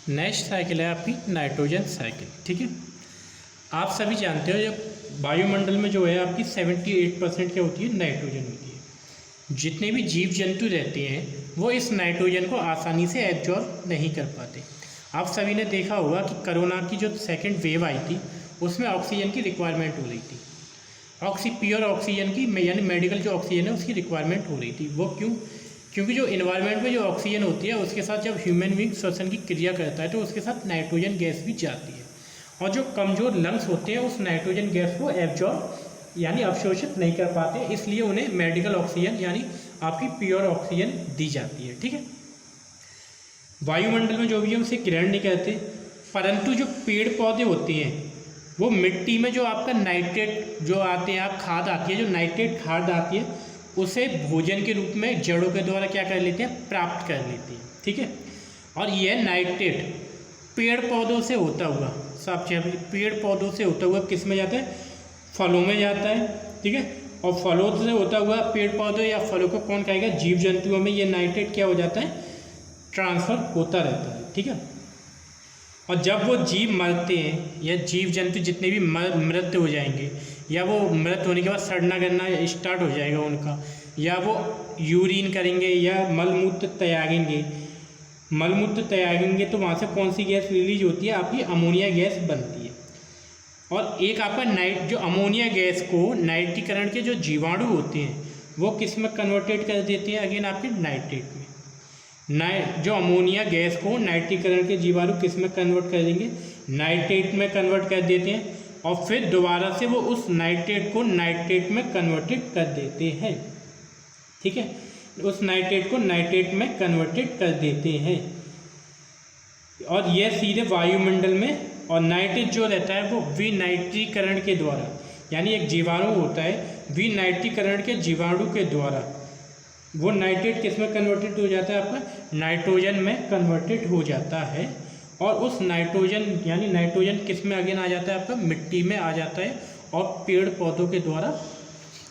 Next cycle है आपकी nitrogen cycle. ठीक है, आप सभी जानते हो जब वायुमंडल में जो है आपकी 78% क्या होती है, नाइट्रोजन होती है। जितने भी जीव जंतु रहते हैं वो इस नाइट्रोजन को आसानी से एब्जॉर्ब नहीं कर पाते। आप सभी ने देखा होगा कि कोरोना की जो सेकेंड वेव आई थी उसमें ऑक्सीजन की रिक्वायरमेंट हो रही थी। प्योर ऑक्सीजन की यानी मेडिकल जो ऑक्सीजन है उसकी रिक्वायरमेंट हो रही थी। वो क्यों? क्योंकि जो इन्वायरमेंट में जो ऑक्सीजन होती है उसके साथ जब ह्यूमन बींग श्वसन की क्रिया करता है तो उसके साथ नाइट्रोजन गैस भी जाती है, और जो कमज़ोर लंग्स होते हैं उस नाइट्रोजन गैस को एब्जॉर्ब यानी अवशोषित नहीं कर पाते, इसलिए उन्हें मेडिकल ऑक्सीजन यानी आपकी प्योर ऑक्सीजन दी जाती है। ठीक है, वायुमंडल में जो भी है उसे ग्रहण नहीं करते, परंतु जो पेड़ पौधे होते हैं वो मिट्टी में जो आपका नाइट्रेट जो आते हैं, आप खाद आती है, जो नाइट्रेट खाद आती है उसे भोजन के रूप में जड़ों के द्वारा क्या कर लेते हैं, प्राप्त कर लेते हैं। ठीक है, और यह नाइट्रेट पेड़ पौधों से होता हुआ, पेड़ पौधों से होता हुआ किस में जाता है, फलों में जाता है। ठीक है, और फलों से होता हुआ पेड़ पौधों या फलों को कौन खाएगा, जीव जंतुओं में ये नाइट्रेट क्या हो जाता है, ट्रांसफर होता रहता है। ठीक है, और जब वो जीव मरते हैं या जीव जंतु जितने भी मृत हो जाएंगे, या वो मृत होने के बाद सड़ना गलना स्टार्ट हो जाएगा उनका, या वो यूरिन करेंगे या मलमूत्र त्यागेंगे तो वहाँ से कौन सी गैस रिलीज होती है, आपकी अमोनिया गैस बनती है। और एक आपका जो अमोनिया गैस को नाइट्रीकरण के जो जीवाणु होते हैं वो किस में कन्वर्टेड कर देते हैं, अगेन आपके नाइट्रेट में। जो अमोनिया गैस को नाइट्रीकरण के जीवाणु किस में कन्वर्ट कर देंगे, नाइट्रेट में कन्वर्ट कर देते हैं, और फिर दोबारा से वो उस नाइट्रेट को नाइट्रेट में कन्वर्टेड कर देते हैं। ठीक है, उस नाइट्रेट को नाइट्रेट में कन्वर्टेड कर देते हैं, और यह सीधे वायुमंडल में, और नाइट्रेट जो रहता है वो विनाइट्रीकरण के द्वारा, यानी एक जीवाणु होता है, विनाइट्रीकरण के जीवाणु के द्वारा वो नाइट्रेट किस में कन्वर्टेड हो जाता है, आपका नाइट्रोजन में कन्वर्टेड हो जाता है। और उस नाइट्रोजन यानी नाइट्रोजन किस में अगेन आ जाता है, आपका मिट्टी में आ जाता है, और पेड़ पौधों के द्वारा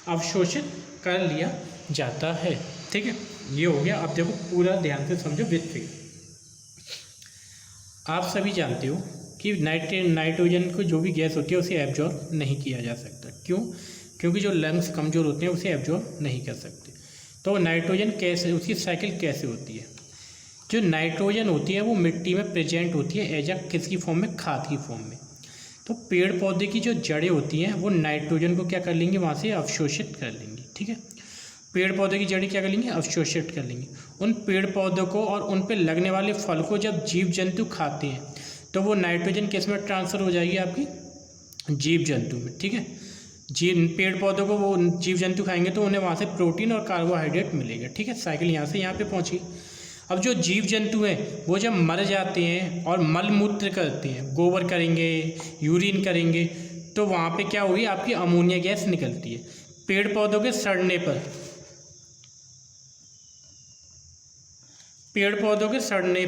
अवशोषित कर लिया जाता है। ठीक है, ये हो गया। अब देखो पूरा ध्यान से समझो विथ फिगर। आप सभी जानते हो कि नाइट्रोजन को जो भी गैस होती है उसे एब्जॉर्ब नहीं किया जा सकता। क्यों? क्योंकि जो लंग्स कमज़ोर होते हैं उसे एब्जॉर्ब नहीं कर सकते। तो नाइट्रोजन कैसे, उसकी साइकिल कैसे होती है? जो नाइट्रोजन होती है वो मिट्टी में प्रेजेंट होती है एज किसकी फॉर्म में, खाद की फॉर्म में। तो पेड़ पौधे की जो जड़ें होती हैं वो नाइट्रोजन को क्या कर लेंगे, वहाँ से अवशोषित कर लेंगी। ठीक है, पेड़ पौधे की जड़ें क्या कर लेंगी, अवशोषित कर लेंगी। उन पेड़ पौधों को और उन पर लगने वाले फल को जब जीव जंतु खाते हैं तो वो नाइट्रोजन किस में ट्रांसफ़र हो जाएगी, आपकी जीव जंतु में। ठीक है, पेड़ पौधों को वो जीव जंतु खाएंगे तो उन्हें वहाँ से प्रोटीन और कार्बोहाइड्रेट मिलेगा। ठीक है, साइकिल यहाँ से यहाँ पे पहुँची। अब जो जीव जंतु हैं वो जब मर जाते हैं और मलमूत्र करते हैं, गोबर करेंगे, यूरिन करेंगे, तो वहाँ पे क्या होगी, आपकी अमोनिया गैस निकलती है। पेड़ पौधों के सड़ने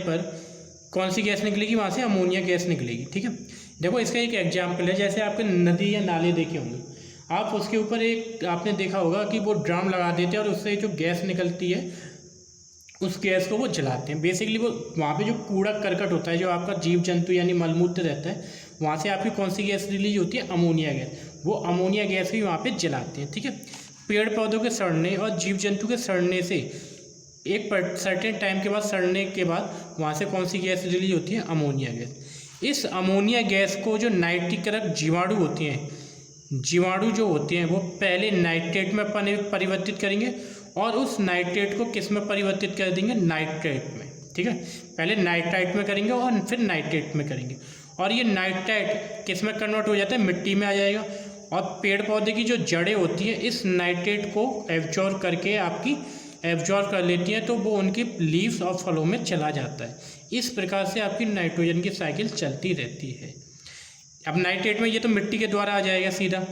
पर कौन सी गैस निकलेगी, वहाँ से अमोनिया गैस निकलेगी। ठीक है, देखो इसका एक एग्जाम्पल है, जैसे आपके नदी या नाले देखे होंगे आप, उसके ऊपर एक आपने देखा होगा कि वो ड्रम लगा देते हैं और उससे जो गैस निकलती है उस गैस को वो जलाते हैं। बेसिकली वो वहाँ पे जो कूड़ा करकट होता है, जो आपका जीव जंतु यानी मलमूत्र रहता है, वहाँ से आपकी कौन सी गैस रिलीज होती है, अमोनिया गैस। वो अमोनिया गैस भी वहाँ पे जलाते हैं। ठीक है, पेड़ पौधों के सड़ने और जीव जंतु के सड़ने से एक सर्टेन टाइम के बाद, सड़ने के बाद वहाँ से कौन सी गैस रिलीज होती है, अमोनिया गैस। इस अमोनिया गैस को जो नाइट्रीकरण जीवाणु जो होते हैं वो पहले नाइट्रेट में परिवर्तित करेंगे, और उस नाइट्रेट को किस में परिवर्तित कर देंगे, नाइट्रेट में। ठीक है, पहले नाइट्राइट में करेंगे और फिर नाइट्रेट में करेंगे, और ये नाइट्राइट किस में कन्वर्ट हो जाता है, मिट्टी में आ जाएगा। और पेड़ पौधे की जो जड़ें होती हैं इस नाइट्रेट को एब्जॉर्ब कर लेती हैं, तो वो उनकी लीव्स और फलों में चला जाता है। इस प्रकार से आपकी नाइट्रोजन की साइकिल चलती रहती है। अब नाइट्रेट में ये तो मिट्टी के द्वारा आ जाएगा सीधा,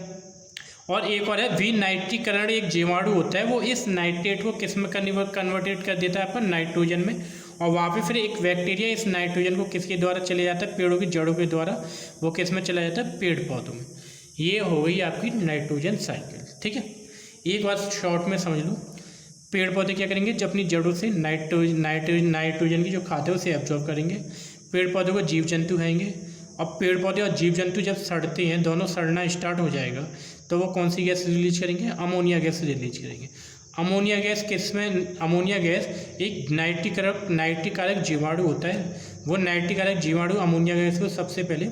और एक और है विनाइट्रीकरण, एक जीवाणु होता है वो इस नाइट्रेट को किस में कन्वर्टेड कर देता है, आपका नाइट्रोजन में, और वहाँ पे फिर एक बैक्टीरिया इस नाइट्रोजन को किसके द्वारा चले जाता है, पेड़ों की जड़ों के द्वारा वो किस में चला जाता है, पेड़ पौधों में। ये हो गई आपकी नाइट्रोजन साइकिल। ठीक है, एक बार शॉर्ट में समझ लो, पेड़ पौधे क्या करेंगे, जब अपनी जड़ों से नाइट्रोजन की जो खाद है उसे एब्जॉर्ब करेंगे, पेड़ पौधों को जीव जंतु खाएंगे। अब पेड़ पौधे और जीव जंतु जब सड़ते हैं, दोनों सड़ना स्टार्ट हो जाएगा, तो वो कौन सी गैस रिलीज करेंगे? अमोनिया गैस रिलीज करेंगे। अमोनिया गैस किसमें? अमोनिया गैस एक नाइट्रिकारक जीवाणु होता है। वो नाइट्रिकारक जीवाणु अमोनिया गैस को सबसे पहले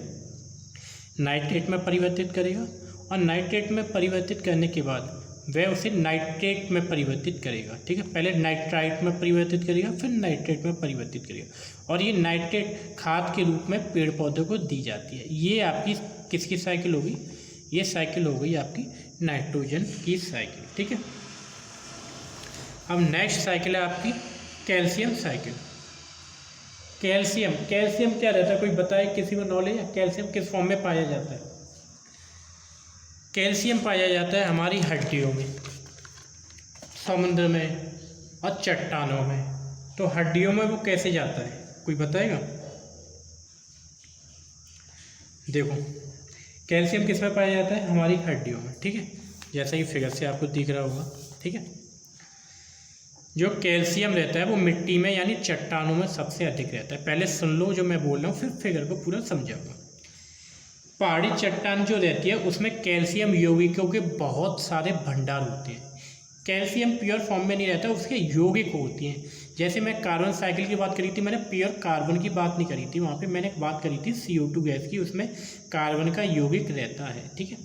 नाइट्रेट में परिवर्तित करेगा, और नाइट्रेट में परिवर्तित करने के बाद वह उसे नाइट्रेट में परिवर्तित करेगा। ठीक है, पहले नाइट्राइट में परिवर्तित करेगा, फिर नाइट्रेट में परिवर्तित करेगा, और ये नाइट्रेट खाद के रूप में पेड़ पौधों को दी जाती है। ये आपकी किसकी साइकिल होगी? ये साइकिल हो गई आपकी नाइट्रोजन की साइकिल। ठीक है, अब नेक्स्ट साइकिल है आपकी कैल्शियम साइकिल। कैल्शियम क्या रहता है? कोई बताए, किसी को नॉलेज है? कैल्शियम किस फॉर्म में पाया जाता है? कैल्शियम पाया जाता है हमारी हड्डियों में, समुद्र में और चट्टानों में। तो हड्डियों में वो कैसे जाता है, कोई बताएगा? देखो, कैल्शियम किस में पाया जाता है? हमारी हड्डियों में। ठीक है, जैसा कि फिगर से आपको दिख रहा होगा। ठीक है, जो कैल्शियम रहता है वो मिट्टी में यानी चट्टानों में सबसे अधिक रहता है। पहले सुन लो जो मैं बोल रहा हूँ, फिर फिगर को पूरा समझाऊंगा। पहाड़ी चट्टान जो रहती है उसमें कैल्शियम यौगिकों के बहुत सारे भंडार होते हैं। कैल्शियम प्योर फॉर्म में नहीं रहता, उसके यौगिक होती हैं। जैसे मैं कार्बन साइकिल की बात करी थी, मैंने प्योर कार्बन की बात नहीं करी थी, वहाँ पे मैंने बात करी थी CO2 गैस की, उसमें कार्बन का यौगिक रहता है। ठीक है,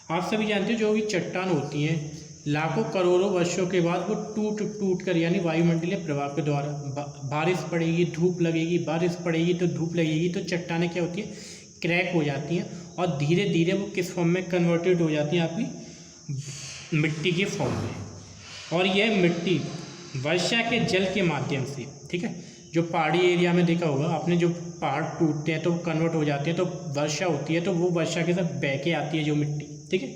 आप सभी जानते हो जो भी चट्टान होती हैं लाखों करोड़ों वर्षों के बाद वो टूट कर यानी वायुमंडलीय प्रभाव के द्वारा बारिश पड़ेगी, धूप लगेगी, बारिश पड़ेगी तो धूप लगेगी, तो चट्टानें क्या होती है? क्रैक हो जाती हैं, और धीरे धीरे वो किस फॉर्म में कन्वर्टेड हो जाती हैं? आपकी मिट्टी के फॉर्म में। और यह मिट्टी वर्षा के जल के माध्यम से, ठीक है, जो पहाड़ी एरिया में देखा होगा आपने, जो पहाड़ टूटते हैं तो कन्वर्ट हो जाते हैं, तो वर्षा होती है तो वो वर्षा के साथ बह के आती है जो मिट्टी। ठीक है,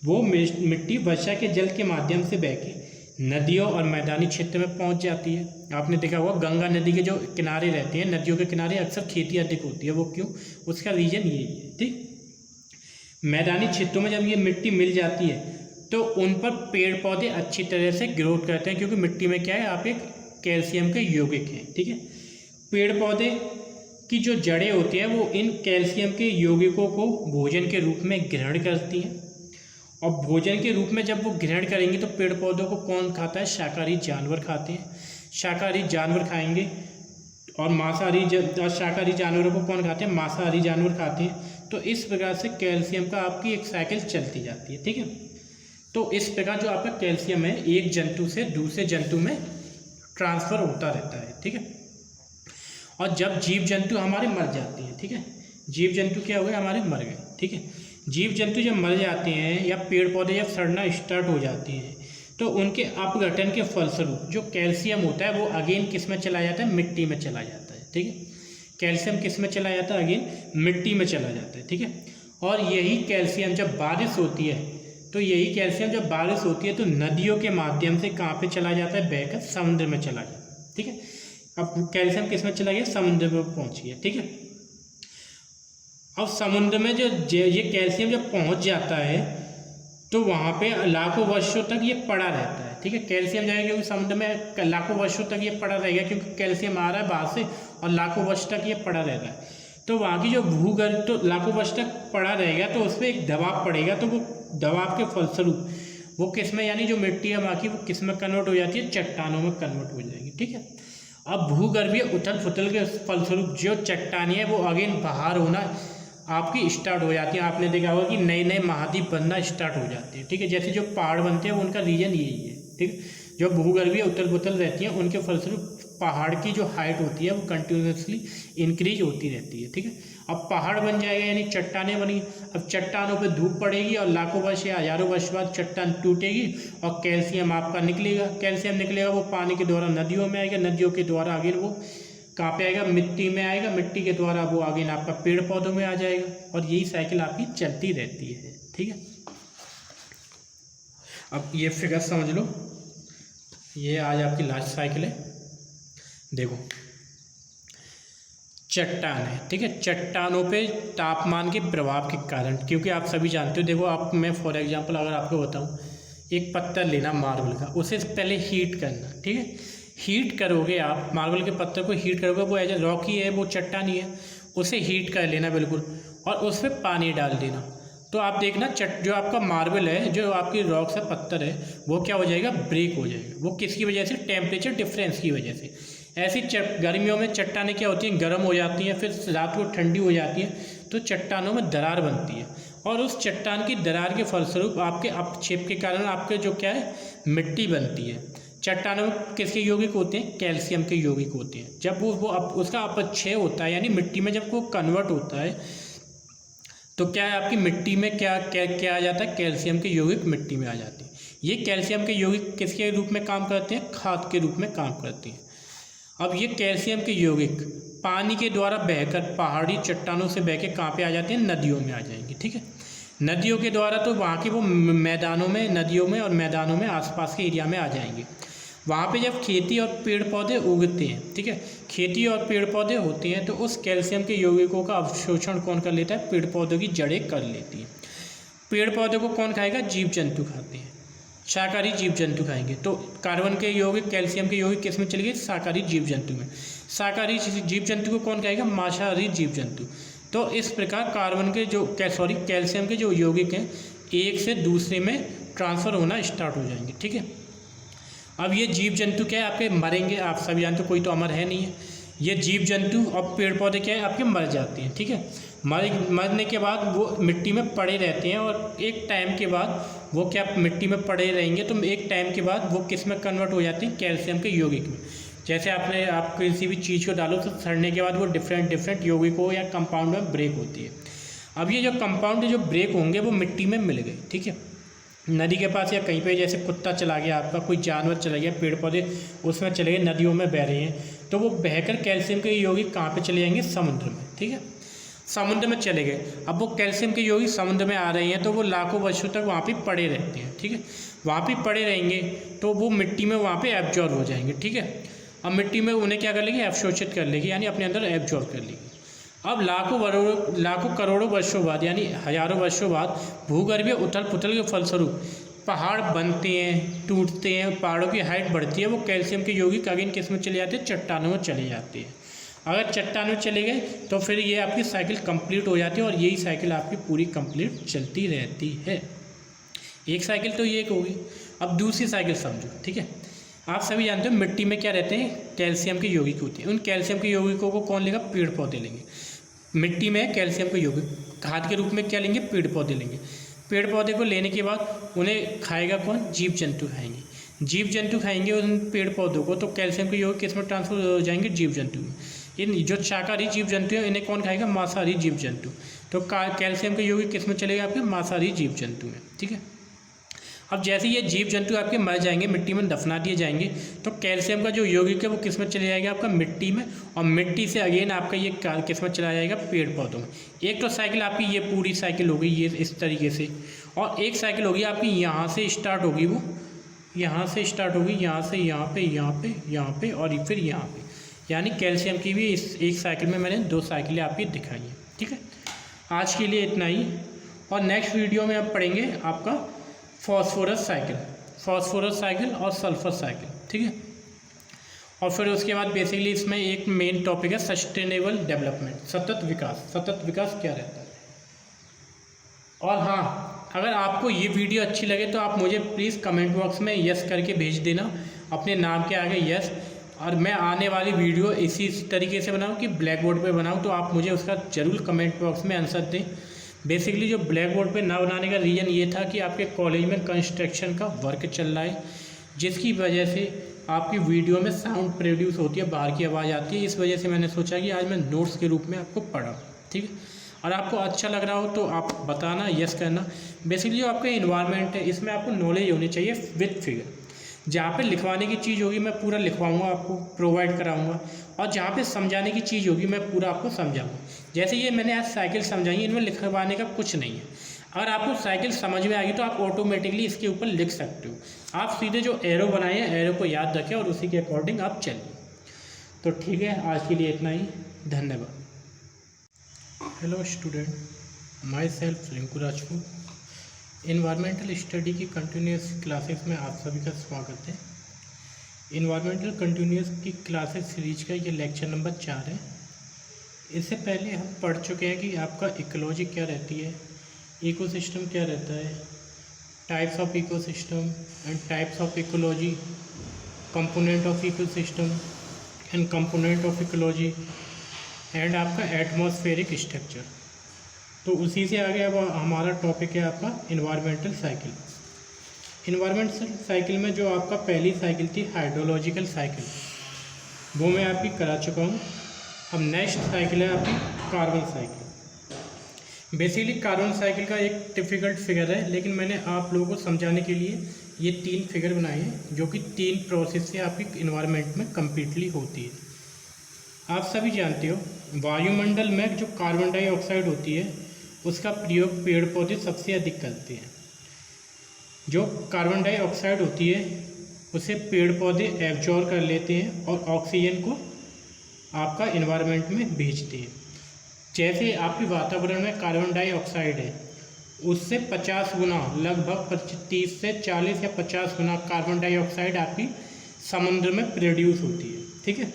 वो मिट्टी वर्षा के जल के माध्यम से बह के नदियों और मैदानी क्षेत्र में पहुंच जाती है। आपने देखा होगा गंगा नदी के जो किनारे रहते हैं, नदियों के किनारे अक्सर खेती अधिक होती है। वो क्यों? उसका रीजन यही है। ठीक, मैदानी क्षेत्रों में जब ये मिट्टी मिल जाती है तो उन पर पेड़ पौधे अच्छी तरह से ग्रोथ करते हैं, क्योंकि मिट्टी में क्या है? आप एक कैल्शियम के यौगिक हैं। ठीक है, पेड़ पौधे की जो जड़ें होती हैं वो इन कैल्शियम के यौगिकों को भोजन के रूप में ग्रहण करती हैं, और भोजन के रूप में जब वो ग्रहण करेंगे तो पेड़ पौधों को कौन खाता है? शाकाहारी जानवर खाते हैं। शाकाहारी जानवर खाएंगे, और शाकाहारी जानवरों को कौन खाते हैं? मांसाहारी जानवर खाते हैं। तो इस प्रकार से कैल्शियम का आपकी एक साइकिल चलती जाती है। ठीक है, तो इस प्रकार जो आपका कैल्शियम है एक जंतु से दूसरे जंतु में ट्रांसफ़र होता रहता है। ठीक है, और जब जीव जंतु हमारे मर जाते हैं, ठीक है, जीव जंतु क्या हो गए? हमारे मर गए। ठीक है, जीव जंतु जब मर जाते हैं या पेड़ पौधे जब सड़ना स्टार्ट हो जाते हैं, तो उनके अपघटन के फलस्वरूप जो कैल्शियम होता है वो अगेन किस में चला जाता है? मिट्टी में चला जाता है। ठीक है, कैल्शियम किस में चला जाता है? अगेन मिट्टी में चला जाता है। ठीक है, और यही कैल्शियम जब बारिश होती है, तो यही कैल्शियम जब बारिश होती है तो नदियों के माध्यम से कहाँ पे चला जाता है? बहकर समुद्र में चला जाता है। ठीक है, अब कैल्शियम किस में चला गया? समुद्र में पहुँच गया। ठीक है, अब समुद्र में जो ये कैल्शियम जब पहुंच जाता है तो वहाँ पे लाखों वर्षों तक ये पड़ा रहता है। ठीक है, कैल्शियम जाएगा क्योंकि समुद्र में लाखों वर्षों तक ये पड़ा रहेगा, क्योंकि कैल्शियम आ रहा है बाहर से और लाखों वर्ष तक ये पड़ा रहता है। तो वहाँ की जो भूगर्भ तो लाखों वर्ष तक पड़ा रहेगा, तो उस पर एक दबाव पड़ेगा, तो वो दबाव के फलस्वरूप वो किस में, यानी जो मिट्टी है वहाँ की, वो किस में कन्वर्ट हो जाती है? चट्टानों में कन्वर्ट हो जाएगी। ठीक है, अब भूगर्भीय उथल पुथल के फलस्वरूप जो चट्टानें हैं वो अगेन बाहर होना आपकी स्टार्ट हो जाती है। आपने देखा होगा कि नए नए महाद्वीप बनना स्टार्ट हो जाते हैं। ठीक है, जैसे जो पहाड़ बनते हैं उनका रीजन यही है। ठीक है, जो भूगर्भीय उथल पुथल रहती हैं उनके फलस्वरूप पहाड़ की जो हाइट होती है वो कंटिन्यूसली इंक्रीज होती रहती है। ठीक है, अब पहाड़ बन जाएगा यानी चट्टानें बनी। अब चट्टानों पे धूप पड़ेगी और लाखों वर्ष या हजारों वर्ष बाद चट्टान टूटेगी और कैल्शियम आपका निकलेगा। कैल्शियम निकलेगा, वो पानी के द्वारा नदियों में आएगा, नदियों के द्वारा आगे वो कहाँ पे आएगा? मिट्टी में आएगा, मिट्टी के द्वारा वो आगे आपका पेड़ पौधों में आ जाएगा, और यही साइकिल आपकी चलती रहती है। ठीक है, अब ये फिगर समझ लो, ये आज आपकी लास्ट साइकिल है। देखो, चट्टान है। ठीक है, चट्टानों पे तापमान के प्रभाव के कारण, क्योंकि आप सभी जानते हो, देखो आप, मैं फॉर एग्जांपल अगर आपको बताऊं, एक पत्थर लेना मार्बल का, उसे पहले हीट करना। ठीक है, हीट करोगे आप, मार्बल के पत्थर को हीट करोगे, वो एज ए रॉक ही है, वो चट्टानी है, उसे हीट कर लेना बिल्कुल, और उस पर पानी डाल देना। तो आप देखना जो आपका मार्बल है, जो आपकी रॉक से पत्थर है, वो क्या हो जाएगा, ब्रेक हो जाएगा। वो किसकी वजह से, टेम्परेचर डिफरेंस की वजह से। ऐसी गर्मियों में चट्टानें क्या होती हैं, गर्म हो जाती हैं, फिर रात को ठंडी हो जाती हैं, तो चट्टानों में दरार बनती है, और उस चट्टान की दरार के फलस्वरूप आपके अपक्षेप के कारण आपके जो क्या है, मिट्टी बनती है। चट्टानों में किसके यौगिक होते हैं, कैल्शियम के यौगिक होते हैं। जब वो उसका अपक्षय होता है, यानी मिट्टी में जब वो कन्वर्ट होता है, तो क्या है, आपकी मिट्टी में क्या आ जाता है, कैल्शियम के यौगिक मिट्टी में आ जाते हैं। ये कैल्शियम के यौगिक किसके रूप में काम करते हैं, खाद के रूप में काम करते हैं। अब ये कैल्शियम के यौगिक पानी के द्वारा बहकर पहाड़ी चट्टानों से बह के कहाँ पे आ जाते हैं, नदियों में आ जाएंगे। ठीक है, नदियों के द्वारा तो वहाँ के वो मैदानों में, नदियों में और मैदानों में, आसपास के एरिया में आ जाएंगे। वहाँ पे जब खेती और पेड़ पौधे उगते हैं, ठीक है, खेती और पेड़ पौधे होते हैं, तो उस कैल्शियम के यौगिकों का अवशोषण कौन कर लेता है, पेड़ पौधों की जड़ें कर लेती हैं। पेड़ पौधों को कौन खाएगा, जीव जंतु खाते हैं, शाकाहारी जीव जंतु खाएंगे। तो कार्बन के यौगिक, कैल्शियम के यौगिक किस में चले गए, शाकाहारी जीव जंतु में। शाकाहारी जीव जंतु को कौन खाएगा, मांसाहारी जीव जंतु। तो इस प्रकार कार्बन के जो कैल्शियम के जो यौगिक हैं, एक से दूसरे में ट्रांसफ़र होना स्टार्ट हो जाएंगे। ठीक है, अब ये जीव जंतु क्या है, आपके मरेंगे, आप सभी जानते हो, कोई तो अमर है नहीं है। ये जीव जंतु और पेड़ पौधे क्या है, आपके मर जाते हैं। ठीक है, मरने के बाद वो मिट्टी में पड़े रहते हैं, और एक टाइम के बाद वो क्या मिट्टी में पड़े रहेंगे, तो एक टाइम के बाद वो किस में कन्वर्ट हो जाते हैं, कैल्शियम के यौगिक में। जैसे आप किसी भी चीज़ को डालो, तो सड़ने के बाद वो डिफरेंट यौगिकों या कंपाउंड में ब्रेक होती है। अब ये जो कंपाउंड जो ब्रेक होंगे, वो मिट्टी में मिल गए। ठीक है, नदी के पास या कहीं पे, जैसे कुत्ता चला गया आपका, कोई जानवर चला गया, पेड़ पौधे उसमें चले गए, नदियों में बह रहे हैं, तो वो बहकर कैल्शियम के यौगिक कहाँ पे चले जाएंगे, समुद्र में। ठीक है, समुद्र में चले गए। अब वो कैल्शियम के यौगिक समुद्र में आ रहे हैं, तो वो लाखों वर्षों तक वहाँ पे पड़े रहते हैं। ठीक है, वहाँ पे पड़े रहेंगे, तो वो मिट्टी में वहाँ पे एब्जॉर्ब हो जाएंगे। ठीक है, अब मिट्टी में उन्हें क्या कर लेगी, अवशोषित कर लेगी, यानी अपने अंदर एब्जॉर्ब कर लेगी। अब लाखों करोड़ों वर्षों बाद, यानी हजारों वर्षों बाद, भूगर्भीय उथल पुथल के फलस्वरूप पहाड़ बनते हैं, टूटते हैं, पहाड़ों की हाइट बढ़ती है, वो कैल्शियम के यौगिक अगेन किस में चले जाते हैं, चट्टानों में चले जाते हैं। अगर चट्टान में चले गए, तो फिर ये आपकी साइकिल कंप्लीट हो जाती है, और यही साइकिल आपकी पूरी कंप्लीट चलती रहती है। एक साइकिल तो ये होगी। अब दूसरी साइकिल समझो। ठीक है, आप सभी जानते हो मिट्टी में क्या रहते हैं, कैल्शियम के यौगिक होते हैं। उन कैल्शियम के यौगिकों को कौन लेगा, पेड़ पौधे लेंगे। मिट्टी में कैल्शियम के यौगिक खाद के रूप में क्या लेंगे, पेड़ पौधे लेंगे। पेड़ पौधे को लेने के बाद उन्हें खाएगा कौन, जीव जंतु खाएंगे। जीव जंतु खाएंगे उन पेड़ पौधों को, तो कैल्शियम के यौगिक किस में ट्रांसफर हो जाएंगे, जीव जंतु में। इन जो शाकाहारी जीव जंतु हैं, इन्हें कौन खाएगा, मांसाहारी जीव जंतु। तो कैल्शियम के यौगिक किस में चलेगा, आपके मांसाहारी जीव जंतु में। ठीक है, अब जैसे ये जीव जंतु आपके मर जाएंगे, मिट्टी में दफना दिए जाएंगे, तो कैल्शियम का जो यौगिक है वो किस में चले जाएगा, आपका मिट्टी में, और मिट्टी से अगेन आपका ये किस में चला जाएगा, पेड़ पौधों में। एक तो साइकिल आपकी ये पूरी साइकिल हो गई, ये इस तरीके से, और एक साइकिल होगी आपकी यहाँ से स्टार्ट होगी, वो यहाँ से स्टार्ट होगी, यहाँ से यहाँ पे, यहाँ पे, यहाँ पे, और फिर यहाँ पे। यानी कैल्शियम की भी इस एक साइकिल में मैंने 2 साइकिलें आपकी दिखाई हैं। ठीक है, आज के लिए इतना ही, और नेक्स्ट वीडियो में आप पढ़ेंगे आपका फॉस्फोरस साइकिल और सल्फर साइकिल। ठीक है, और फिर उसके बाद बेसिकली इसमें एक मेन टॉपिक है सस्टेनेबल डेवलपमेंट, सतत विकास क्या रहता है। और हाँ, अगर आपको ये वीडियो अच्छी लगे तो आप मुझे प्लीज़ कमेंट बॉक्स में यस करके भेज देना, अपने नाम के आगे यस। और मैं आने वाली वीडियो इसी तरीके से बनाऊँ कि ब्लैक बोर्ड पर बनाऊँ, तो आप मुझे उसका ज़रूर कमेंट बॉक्स में आंसर दें। बेसिकली जो ब्लैक बोर्ड पे ना बनाने का रीज़न ये था कि आपके कॉलेज में कंस्ट्रक्शन का वर्क चल रहा है, जिसकी वजह से आपकी वीडियो में साउंड प्रोड्यूस होती है, बाहर की आवाज़ आती है। इस वजह से मैंने सोचा कि आज मैं नोट्स के रूप में आपको पढ़ा। ठीक है, और आपको अच्छा लग रहा हो तो आप बताना, यस करना। बेसिकली जो आपका इन्वायरमेंट है, इसमें आपको नॉलेज होनी चाहिए विद फिगर। जहाँ पे लिखवाने की चीज़ होगी मैं पूरा लिखवाऊंगा, आपको प्रोवाइड कराऊंगा, और जहाँ पे समझाने की चीज़ होगी मैं पूरा आपको समझाऊंगा। जैसे ये मैंने आज साइकिल समझाई, इनमें लिखवाने का कुछ नहीं है। अगर आपको साइकिल समझ में आएगी तो आप ऑटोमेटिकली इसके ऊपर लिख सकते हो। आप सीधे जो एरो बनाए हैं, एरो को याद रखें और उसी के अकॉर्डिंग आप चलिए। तो ठीक है, आज के लिए इतना ही, धन्यवाद। Hello student, my self Rinku Rajput. Environmental study की कंटिन्यूस क्लासेस में आप सभी का स्वागत है। इन्वायरमेंटल कंटिन्यूअस की क्लासेस सीरीज का ये लेक्चर नंबर 4 है। इससे पहले हम पढ़ चुके हैं कि आपका इकोलॉजी क्या रहती है, इकोसिस्टम क्या रहता है, types of ecosystem and types of ecology, component of ecosystem and component of ecology and आपका एटमॉस्फेरिक स्ट्रक्चर। तो उसी से आगे अब हमारा टॉपिक है आपका इन्वायरमेंटल साइकिल। इन्वायरमेंटल साइकिल में जो आपका पहली साइकिल थी हाइड्रोलॉजिकल साइकिल, वो मैं आपकी करा चुका हूँ। अब नेक्स्ट साइकिल है आपकी carbon cycle. Basically carbon cycle का एक डिफ़िकल्ट फिगर है, लेकिन मैंने आप लोगों को समझाने के लिए ये 3 फिगर बनाए हैं जो कि 3 प्रोसेस से आपकी इन्वायरमेंट में कम्प्लीटली होती है। आप सभी जानते हो वायुमंडल में जो कार्बन डाइऑक्साइड होती है उसका प्रयोग पेड़ पौधे सबसे अधिक करते हैं। जो कार्बन डाइऑक्साइड होती है उसे पेड़ पौधे एब्जॉर्ब कर लेते हैं और ऑक्सीजन को आपका इन्वायरमेंट में भेजते हैं। जैसे आपके वातावरण में कार्बन डाइऑक्साइड है, उससे 50 गुना, लगभग 30 से 40 या 50 गुना कार्बन डाइऑक्साइड आपकी समुद्र में प्रोड्यूस होती है, ठीक है,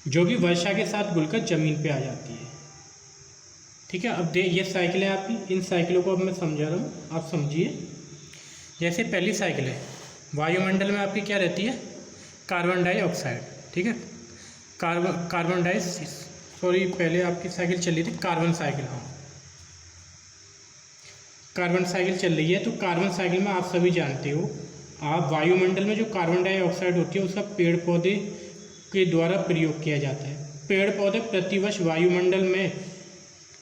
जो कि वर्षा के साथ घुलकर ज़मीन पे आ जाती है, ठीक है। अब ये साइकिल है आपकी, इन साइकिलों को अब मैं समझा रहा हूँ, आप समझिए। जैसे पहली साइकिल है, वायुमंडल में आपकी क्या रहती है, कार्बन डाइऑक्साइड, ठीक है, पहले आपकी साइकिल चल रही थी कार्बन साइकिल। हाँ, कार्बन साइकिल चल रही है। तो कार्बन साइकिल में आप सभी जानते हो, आप वायुमंडल में जो कार्बन डाइऑक्साइड होती है उसका पेड़ पौधे के द्वारा प्रयोग किया जाता है। पेड़ पौधे प्रतिवर्ष वायुमंडल में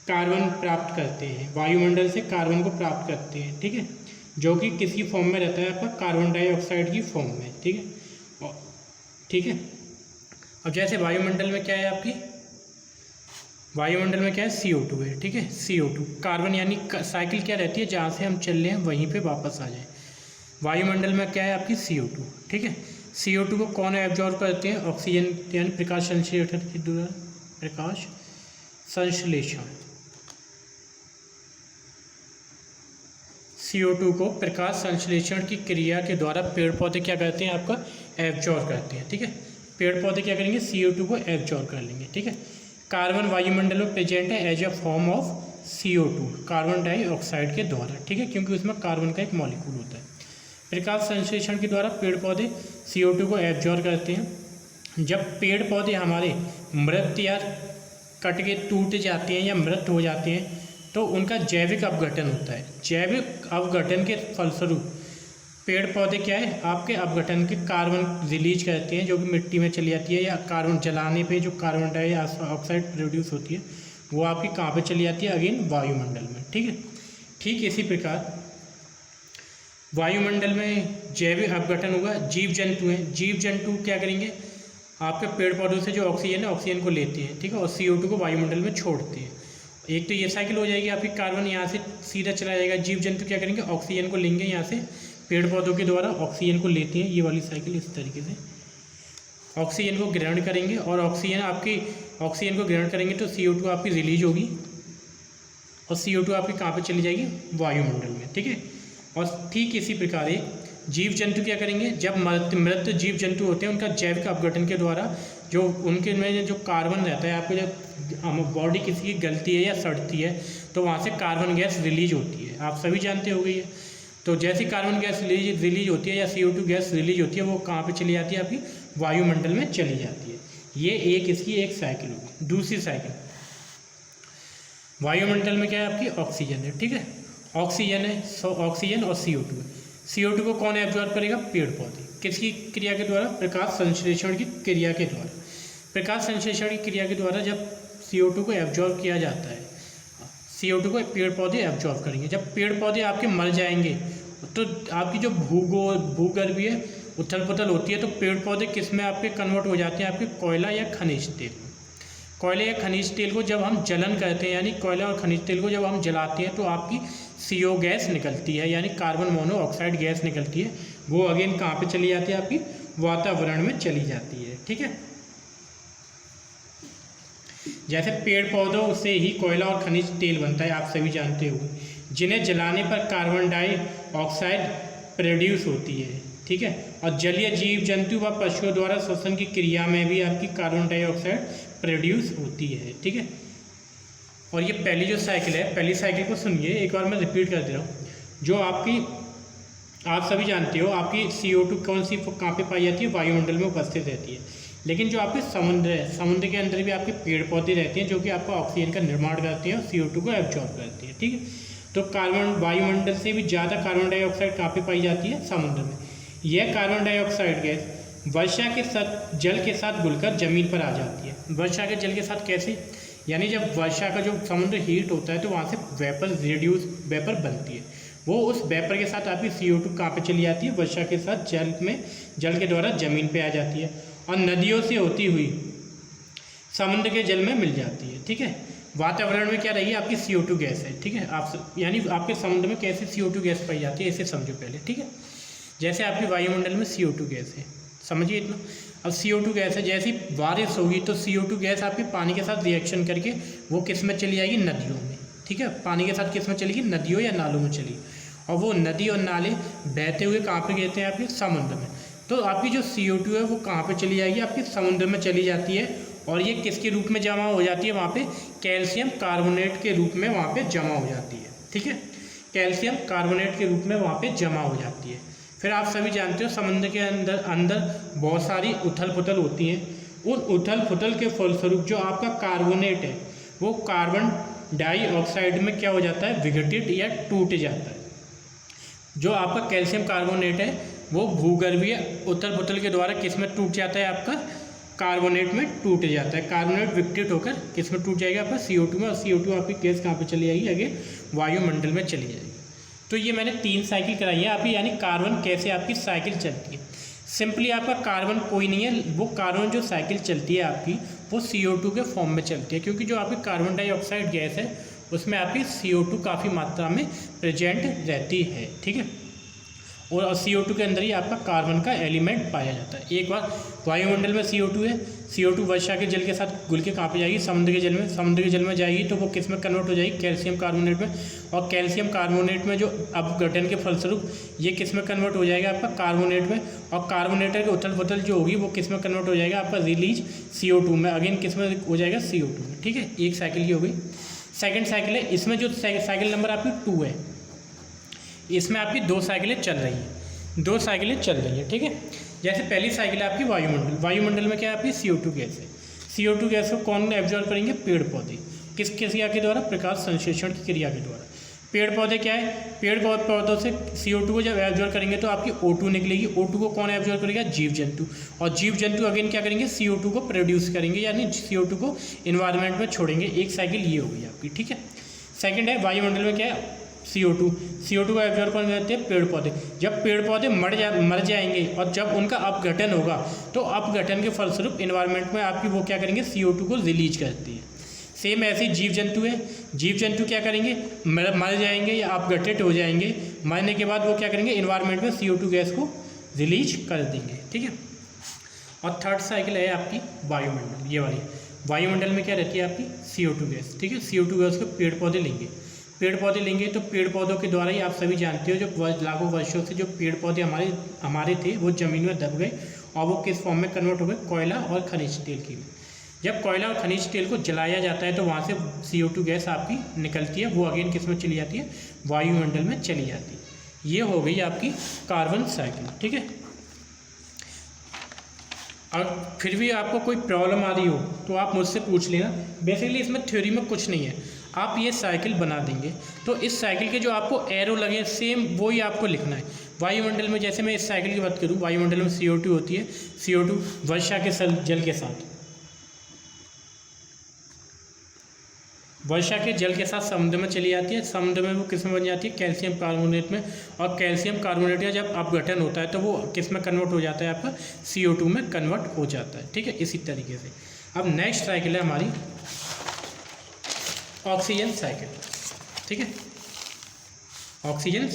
कार्बन प्राप्त करते हैं, वायुमंडल से कार्बन को प्राप्त करते हैं, ठीक है, जो कि किसी फॉर्म में रहता है आपका कार्बन डाइऑक्साइड की फॉर्म में, ठीक है, ठीक है। अब जैसे वायुमंडल में क्या है आपकी, वायुमंडल में क्या है, CO2 है, ठीक है, CO2 कार्बन, यानी साइकिल क्या रहती है, जहाँ से हम चल रहे हैं वहीं पे वापस आ जाए। वायुमंडल में क्या है आपकी CO2, ठीक है। CO2 को कौन एब्जॉर्ब करते हैं, ऑक्सीजन, यानी प्रकाश संश्लेषण के द्वारा, प्रकाश संश्लेषण, CO2 को प्रकाश संश्लेषण की क्रिया के द्वारा पेड़ पौधे क्या करते हैं, आपका एब्जॉर्ब करते हैं, ठीक है। पेड़ पौधे क्या करेंगे, CO2 को एब्जॉर्ब कर लेंगे, ठीक है। कार्बन वायुमंडल में प्रेजेंट है as a form of CO2, carbon dioxide के द्वारा, ठीक है, क्योंकि उसमें कार्बन का एक मॉलिक्यूल होता है। प्रकाश संश्लेषण के द्वारा पेड़ पौधे CO2 को एब्जॉर्ब करते हैं। जब पेड़ पौधे हमारे मृत या कट के टूट जाते हैं या मृत हो जाते हैं तो उनका जैविक अपघटन होता है। जैविक अपघटन के फलस्वरूप पेड़ पौधे क्या है, आपके अपघटन के कार्बन रिलीज करते हैं, जो कि मिट्टी में चली जाती है, या कार्बन जलाने पे जो कार्बन डाइऑक्साइड प्रोड्यूस होती है वो आपकी कहाँ पे चली जाती है, अगेन वायुमंडल में, ठीक है। ठीक इसी प्रकार वायुमंडल में जैविक अपघटन होगा, जीव जंतु हैं, जीव जंतु क्या करेंगे, आपके पेड़ पौधों से जो ऑक्सीजन है ऑक्सीजन को लेते हैं, ठीक है, और CO2 को वायुमंडल में छोड़ते हैं। एक तो ये साइकिल हो जाएगी आपकी, कार्बन यहाँ से सीधा चला जाएगा, जीव जंतु क्या करेंगे, ऑक्सीजन को लेंगे, यहाँ से पेड़ पौधों के द्वारा ऑक्सीजन को लेते हैं। ये वाली साइकिल इस तरीके से ऑक्सीजन को ग्रहण करेंगे, और ऑक्सीजन को ग्रहण करेंगे तो CO2 आपकी रिलीज होगी, और CO2 आपकी कहाँ पे चली जाएगी, वायुमंडल में, ठीक है। और ठीक इसी प्रकार एक जीव जंतु क्या करेंगे, जब मृत जीव जंतु होते हैं उनका जैविक अपघटन के द्वारा जो उनके में जो कार्बन रहता है, आपको जब बॉडी किसी की गलती है या सड़ती है तो वहाँ से कार्बन गैस रिलीज होती है, आप सभी जानते हो गई है। तो जैसी कार्बन गैस रिलीज होती है या CO2 गैस रिलीज होती है, वो कहाँ पे चली जाती है, आपकी वायुमंडल में चली जाती है। ये इसकी एक साइकिल होगी। दूसरी साइकिल, वायुमंडल में क्या है आपकी, ऑक्सीजन है, ठीक है, ऑक्सीजन है, ऑक्सीजन और CO2 है। CO2 को कौन एब्जॉर्ब करेगा, पेड़ पौधे, किसकी क्रिया के द्वारा, प्रकाश संश्लेषण की क्रिया के द्वारा। प्रकाश संश्लेषण की क्रिया के द्वारा जब CO2 को एब्जॉर्ब किया जाता है, CO2 को पेड़ पौधे एब्जॉर्ब करेंगे। जब पेड़ पौधे आपके मर जाएंगे तो आपकी जो भूगर्भीय उथल पुथल होती है, तो पेड़ पौधे किस में आपके कन्वर्ट हो जाते हैं, आपके कोयला या खनिज तेल। कोयले या खनिज तेल को जब हम जलन करते हैं, यानी कोयला और खनिज तेल को जब हम जलाते हैं तो आपकी CO गैस निकलती है, यानी कार्बन मोनोऑक्साइड गैस निकलती है। वो अगेन कहाँ पे चली जाती है, आपकी वातावरण में चली जाती है, ठीक है। जैसे पेड़ पौधों से ही कोयला और खनिज तेल बनता है, आप सभी जानते हो, जिन्हें जलाने पर कार्बन डाइऑक्साइड प्रोड्यूस होती है, ठीक है। और जलीय जीव जंतु व पशुओं द्वारा श्वसन की क्रिया में भी आपकी कार्बन डाइऑक्साइड प्रोड्यूस होती है, ठीक है। और ये पहली जो साइकिल है, पहली साइकिल को सुनिए, एक बार मैं रिपीट कर दे रहा हूँ। जो आपकी, आप सभी जानते हो आपकी CO2 कौन सी कहाँ पे पाई जाती है, वायुमंडल में उपस्थित रहती है। लेकिन जो आपके समुद्र है, समुद्र के अंदर भी आपके पेड़ पौधे रहते हैं जो कि आपको ऑक्सीजन का निर्माण करते हैं और CO2 को एब्जॉर्ब करते हैं, ठीक है। तो कार्बन, वायुमंडल से भी ज़्यादा कार्बन डाइऑक्साइड कहाँ पे पाई जाती है, समुद्र में। यह कार्बन डाइऑक्साइड गैस वर्षा के साथ जल के साथ घुलकर जमीन पर आ जाती है। वर्षा के जल के साथ कैसे, यानी जब वर्षा का जो समुद्र हीट होता है तो वहाँ से वेपर बनती है। वो उस वेपर के साथ आपकी CO2 कहाँ पे चली जाती है, वर्षा के साथ जल के द्वारा जमीन पे आ जाती है और नदियों से होती हुई समुद्र के जल में मिल जाती है, ठीक है। वातावरण में क्या रही है, आपकी CO2 गैस है, ठीक है। आप यानी आपके समुद्र में कैसे CO2 गैस पाई जाती है, इसे समझो पहले, ठीक है। जैसे आपकी वायुमंडल में CO2 गैस है, समझिए इतना। अब CO2 गैस है, जैसी बारिश होगी तो CO2 गैस आपके पानी के साथ रिएक्शन करके वो किस में चली जाएगी, नदियों में, ठीक है। पानी के साथ किस में चलेगी, नदियों या नालों में चलेगी। और वो नदी और नाले बहते हुए कहाँ पे गिरते हैं, आपके समुद्र में। तो आपकी जो CO2 है वो कहाँ पे चली जाएगी, आपके समुद्र में चली जाती है। और ये किसके रूप में जमा हो जाती है, वहाँ पे कैल्शियम कार्बोनेट के रूप में वहाँ पे जमा हो जाती है, ठीक है। कैल्शियम कार्बोनेट के रूप में वहाँ पे जमा हो जाती है। फिर आप सभी जानते हो समुद्र के अंदर बहुत सारी उथल पुथल होती हैं। उन उथल पुथल के फलस्वरूप जो आपका कार्बोनेट है वो कार्बन डाइऑक्साइड में क्या हो जाता है, विघटित या टूट जाता है। जो आपका कैल्शियम कार्बोनेट है वो भूगर्भीय उथल पुथल के द्वारा किस में टूट जाता है, आपका कार्बोनेट में टूट जाता है। कार्बोनेट विघटित होकर किस में टूट जाएगा, आपका CO2 में। और CO2 आपकी गैस कहाँ पे चली जाएगी, आगे वायुमंडल में चली जाएगी। तो ये मैंने 3 साइकिल कराई है आपकी, यानी कार्बन कैसे आपकी साइकिल चलती है। सिंपली आपका कार्बन कोई नहीं है, वो कार्बन जो साइकिल चलती है आपकी वो CO2 के फॉर्म में चलती है, क्योंकि जो आपकी कार्बन डाइऑक्साइड गैस है उसमें आपकी CO2 काफ़ी मात्रा में प्रेजेंट रहती है, ठीक है। और CO2 के अंदर ही आपका कार्बन का एलिमेंट पाया जाता है। एक बार वायुमंडल में CO2 है, CO2 वर्षा के जल के साथ घुल के कहाँ पे जाएगी, समुद्र के जल में। समुद्र के जल में जाएगी तो वो किस में कन्वर्ट हो जाएगी, कैल्शियम कार्बोनेट में। और कैल्शियम कार्बोनेट में जो अपघटन के फलस्वरूप ये किस में कन्वर्ट हो जाएगा, आपका कार्बोनेट में। और कार्बोनेटर के उथल पुथल जो होगी वो किस में कन्वर्ट हो जाएगा, आपका रिलीज CO2 में। अगेन किस में हो जाएगा, CO2 में, ठीक है। एक साइकिल की हो गई। सेकेंड साइकिल है, इसमें जो साइकिल नंबर आपकी 2 है, इसमें आपकी 2 साइकिलें चल रही हैं, 2 साइकिलें चल रही हैं, ठीक है। जैसे पहली साइकिल है आपकी वायुमंडल। वायुमंडल में क्या है, आपकी CO2 गैस है। CO2 गैस को कौन एब्जॉर्ब करेंगे, पेड़ पौधे। किस क्रिया के द्वारा, प्रकाश संश्लेषण की क्रिया के द्वारा। पेड़ पौधे क्या है, पेड़ पौधों से CO2 को जब एब्जॉर्ब करेंगे तो आपकी O2 निकलेगी। O2 को कौन एब्जॉर्ब करेगा, जीव जंतु। और जीव जंतु अगेन क्या करेंगे, CO2 को प्रोड्यूस करेंगे, यानी CO2 को इन्वायरमेंट में छोड़ेंगे। एक साइकिल ये होगी आपकी, ठीक है। सेकेंड है वायुमंडल में क्या है, CO2 को एब्जॉर्ब करने जाते हैं पेड़ पौधे। जब पेड़ पौधे मर जाएंगे और जब उनका अपघटन होगा तो अपघटन के फलस्वरूप इन्वायरमेंट में आपकी वो क्या करेंगे, CO2 को रिलीज करती है। सेम ऐसे जीव जंतु है, जीव जंतु क्या करेंगे, मर जाएंगे या अपघटित हो जाएंगे। मरने के बाद वो क्या करेंगे, इन्वायरमेंट में CO2 गैस को रिलीज कर देंगे, ठीक है। और थर्ड साइकिल है आपकी वायुमंडल, ये वाली। वायुमंडल में क्या रहती है आपकी, CO2 गैस, ठीक है। CO2 गैस को पेड़ पौधे लेंगे, तो पेड़ पौधों के द्वारा ही आप सभी जानते हो जो लाखों वर्षों से जो पेड़ पौधे हमारे थे वो ज़मीन में दब गए और वो किस फॉर्म में कन्वर्ट हो गए, कोयला और खनिज तेल की। जब कोयला और खनिज तेल को जलाया जाता है तो वहाँ से CO2 गैस आपकी निकलती है, वो अगेन किस में चली जाती है, वायुमंडल में चली जाती है। ये हो गई आपकी कार्बन साइकिल, ठीक है। और फिर भी आपको कोई प्रॉब्लम आ रही हो तो आप मुझसे पूछ लेना। बेसिकली इसमें थ्योरी में कुछ नहीं है, आप ये साइकिल बना देंगे तो इस साइकिल के जो आपको एरो लगे सेम वो ही आपको लिखना है। वायुमंडल में जैसे मैं इस साइकिल की बात करूँ, वायुमंडल में CO2 होती है। CO2 वर्षा के जल के साथ, वर्षा के जल के साथ समुद्र में चली जाती है। समुद्र में वो किस में बन जाती है, कैल्शियम कार्बोनेट में। और कैल्शियम कार्बोनेट का जब अपघटन होता है तो वो किस में कन्वर्ट हो जाता है, आपका CO2 में कन्वर्ट हो जाता है, ठीक है। इसी तरीके से अब नेक्स्ट साइकिल है हमारी ऑक्सीजन साइकिल, ठीक है। ऑक्सीजन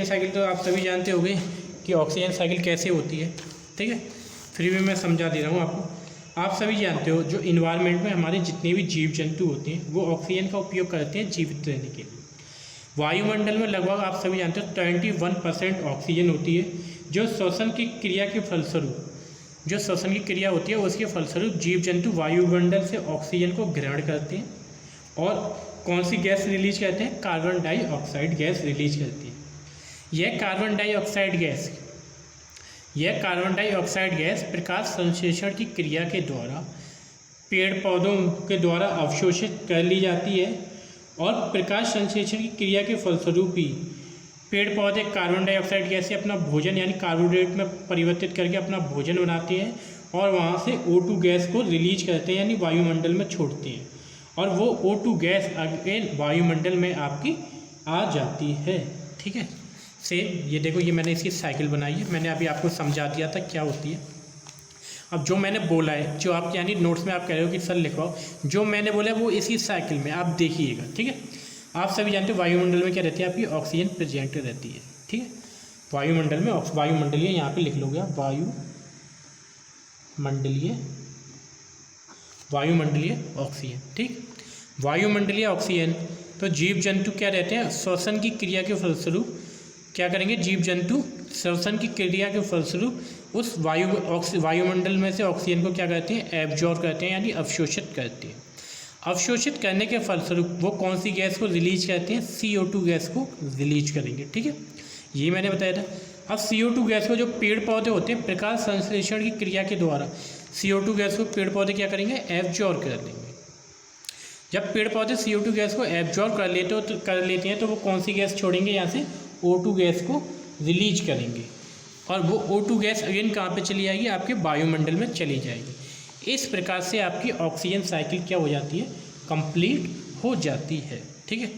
साइकिल तो आप सभी जानते होंगे कि ऑक्सीजन साइकिल कैसे होती है, ठीक है। फिर भी मैं समझा दे रहा हूँ आपको। आप सभी जानते हो जो इन्वायरमेंट में हमारे जितने भी जीव जंतु होते हैं वो ऑक्सीजन का उपयोग करते हैं जीवित रहने के लिए। वायुमंडल में लगभग आप सभी जानते हो 21% ऑक्सीजन होती है, जो श्वसन की क्रिया के फलस्वरूप होती है उसके फलस्वरूप जीव जंतु वायुमंडल से ऑक्सीजन को ग्रहण करते हैं और कौन सी गैस रिलीज करते हैं, कार्बन डाइऑक्साइड गैस रिलीज करती है। यह कार्बन डाइऑक्साइड गैस प्रकाश संश्लेषण की क्रिया के द्वारा पेड़ पौधों के द्वारा अवशोषित कर ली जाती है और प्रकाश संश्लेषण की क्रिया के फलस्वरूप ही पेड़ पौधे कार्बन डाइऑक्साइड गैस से अपना भोजन यानी कार्बोहाइड्रेट में परिवर्तित करके अपना भोजन बनाते हैं और वहाँ से O2 गैस को रिलीज करते हैं यानी वायुमंडल में छोड़ते हैं और वो O2 गैस अगेन वायुमंडल में आपकी आ जाती है। ठीक है, सेम ये देखो, ये मैंने इसकी साइकिल बनाई है, मैंने अभी आपको समझा दिया था क्या होती है। अब जो मैंने बोला है, जो आप यानी नोट्स में आप कह रहे हो कि सर लिखवाओ, जो मैंने बोला है वो इसी साइकिल में आप देखिएगा। ठीक है, आप सभी जानते हो वायुमंडल में क्या रहती है, आपकी ऑक्सीजन प्रेजेंट रहती है। ठीक है, वायुमंडल में वायुमंडलीय यहाँ पे लिख लोगे आप, वायुमंडलीय ऑक्सीजन। ठीक, वायुमंडलीय ऑक्सीजन, तो जीव जंतु क्या रहते हैं, श्वसन की क्रिया के फलस्वरूप क्या करेंगे, जीव जंतु श्वसन की क्रिया के फलस्वरूप उस वायुमंडल में से ऑक्सीजन को क्या करते हैं, एब्जॉर्ब करते हैं यानी अवशोषित करते हैं। अवशोषित करने के फलस्वरूप वो कौन सी गैस को रिलीज करते हैं, CO2 गैस को रिलीज करेंगे। ठीक है, ये मैंने बताया था। अब CO2 गैस को जो पेड़ पौधे होते हैं प्रकाश संश्लेषण की क्रिया के द्वारा CO2 गैस को पेड़ पौधे क्या करेंगे, एब्जॉर्ब कर लेंगे। जब पेड़ पौधे CO2 गैस को एब्जॉर्ब कर लेते हैं तो वो कौन सी गैस छोड़ेंगे, यहाँ से O2 गैस को रिलीज करेंगे और वो O2 गैस अगेन कहाँ पे चली जाएगी, आपके वायुमंडल में चली जाएगी। इस प्रकार से आपकी ऑक्सीजन साइकिल क्या हो जाती है, कंप्लीट हो जाती है। ठीक है।